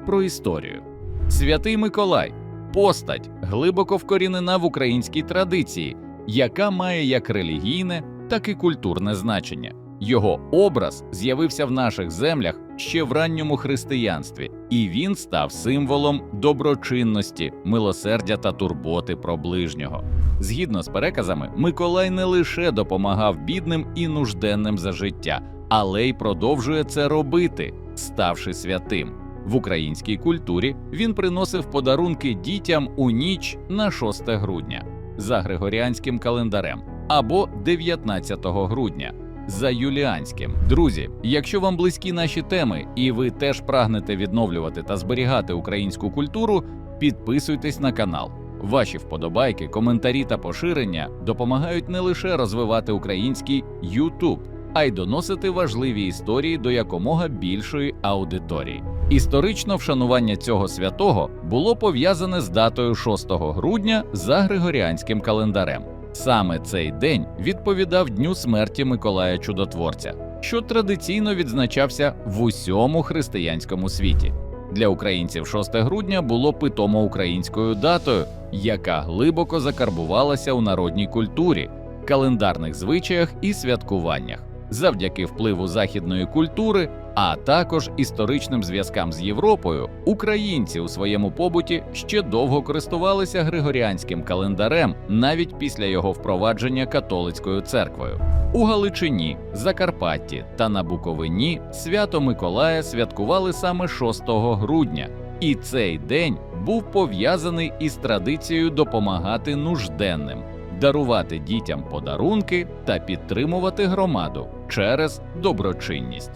про історію. Святий Миколай – постать, глибоко вкорінена в українській традиції, яка має як релігійне, так і культурне значення. Його образ з'явився в наших землях ще в ранньому християнстві, і він став символом доброчинності, милосердя та турботи про ближнього. Згідно з переказами, Миколай не лише допомагав бідним і нужденним за життя, але й продовжує це робити, ставши святим. В українській культурі він приносив подарунки дітям у ніч на 6 грудня за григоріанським календарем або 19 грудня за юліанським. Друзі, якщо вам близькі наші теми і ви теж прагнете відновлювати та зберігати українську культуру, підписуйтесь на канал. Ваші вподобайки, коментарі та поширення допомагають не лише розвивати український YouTube, а й доносити важливі історії до якомога більшої аудиторії. Історично вшанування цього святого було пов'язане з датою 6 грудня за григоріанським календарем. Саме цей день відповідав дню смерті Миколая Чудотворця, що традиційно відзначався в усьому християнському світі. Для українців 6 грудня було питомо українською датою, яка глибоко закарбувалася у народній культурі, календарних звичаях і святкуваннях. Завдяки впливу західної культури, а також історичним зв'язкам з Європою, українці у своєму побуті ще довго користувалися григоріанським календарем, навіть після його впровадження католицькою церквою. У Галичині, Закарпатті та на Буковині свято Миколая святкували саме 6 грудня, і цей день був пов'язаний із традицією допомагати нужденним, дарувати дітям подарунки та підтримувати громаду через доброчинність.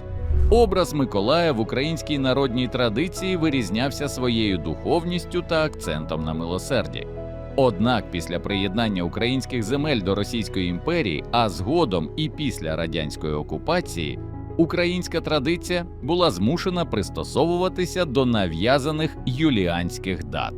Образ Миколая в українській народній традиції вирізнявся своєю духовністю та акцентом на милосерді. Однак після приєднання українських земель до Російської імперії, а згодом і після радянської окупації, українська традиція була змушена пристосовуватися до нав'язаних юліанських дат.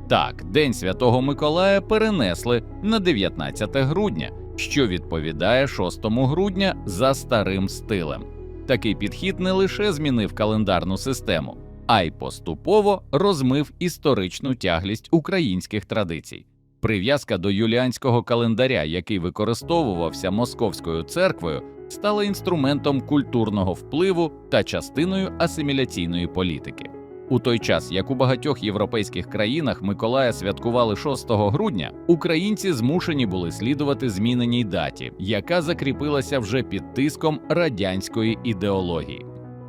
Так, День Святого Миколая перенесли на 19 грудня, що відповідає 6 грудня за старим стилем. Такий підхід не лише змінив календарну систему, а й поступово розмив історичну тяглість українських традицій. Прив'язка до юліанського календаря, який використовувався Московською церквою, стала інструментом культурного впливу та частиною асиміляційної політики. У той час, як у багатьох європейських країнах Миколая святкували 6 грудня, українці змушені були слідувати зміненій даті, яка закріпилася вже під тиском радянської ідеології.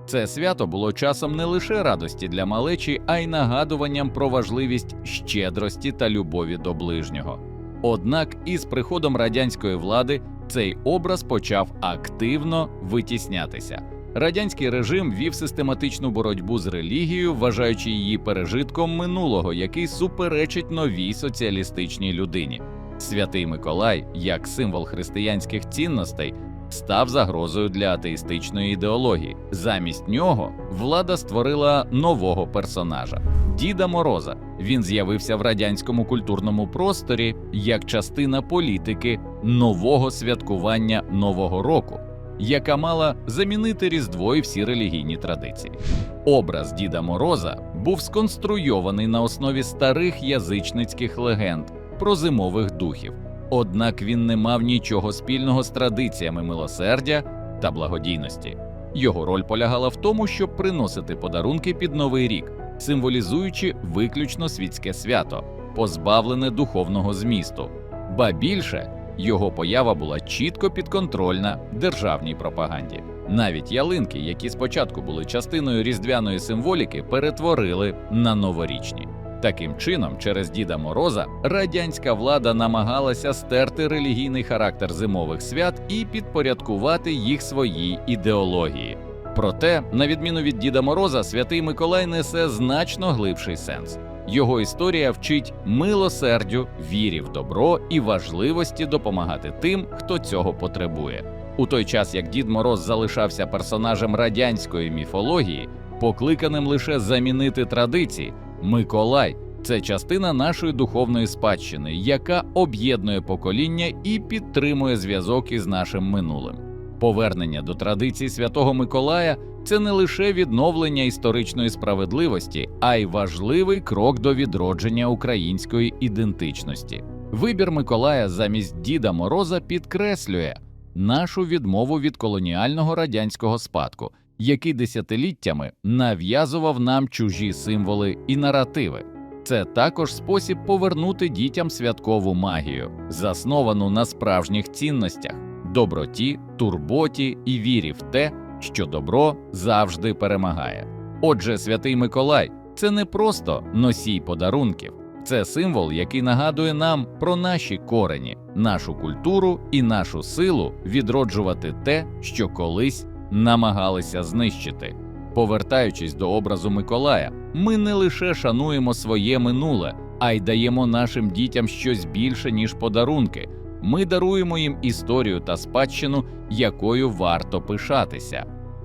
Це свято було часом не лише радості для малечі, а й нагадуванням про важливість щедрості та любові до ближнього. Однак із приходом радянської влади цей образ почав активно витіснятися. Радянський режим вів систематичну боротьбу з релігією, вважаючи її пережитком минулого, який суперечить новій соціалістичній людині. Святий Миколай, як символ християнських цінностей, став загрозою для атеїстичної ідеології. Замість нього влада створила нового персонажа – Діда Мороза. Він з'явився в радянському культурному просторі як частина політики нового святкування Нового року, яка мала замінити Різдво і всі релігійні традиції. Образ Діда Мороза був сконструйований на основі старих язичницьких легенд про зимових духів. Однак він не мав нічого спільного з традиціями милосердя та благодійності. Його роль полягала в тому, щоб приносити подарунки під Новий рік, символізуючи виключно світське свято, позбавлене духовного змісту. Ба більше, його поява була чітко підконтрольна державній пропаганді. Навіть ялинки, які спочатку були частиною різдвяної символіки, перетворили на новорічні. Таким чином, через Діда Мороза радянська влада намагалася стерти релігійний характер зимових свят і підпорядкувати їх своїй ідеології. Проте, на відміну від Діда Мороза, Святий Миколай несе значно глибший сенс. Його історія вчить милосердю, вірі в добро і важливості допомагати тим, хто цього потребує. У той час, як Дід Мороз залишався персонажем радянської міфології, покликаним лише замінити традиції, Миколай – це частина нашої духовної спадщини, яка об'єднує покоління і підтримує зв'язок із нашим минулим. Повернення до традицій Святого Миколая – це не лише відновлення історичної справедливості, а й важливий крок до відродження української ідентичності. Вибір Миколая замість Діда Мороза підкреслює нашу відмову від колоніального радянського спадку, який десятиліттями нав'язував нам чужі символи і наративи. Це також спосіб повернути дітям святкову магію, засновану на справжніх цінностях – доброті, турботі і вірі в те, що добро завжди перемагає. Отже, Святий Миколай – це не просто носій подарунків, це символ, який нагадує нам про наші корені, нашу культуру і нашу силу відроджувати те, що колись намагалися знищити. Повертаючись до образу Миколая, ми не лише шануємо своє минуле, а й даємо нашим дітям щось більше, ніж подарунки. Ми даруємо їм історію та спадщину, якою варто пишатися.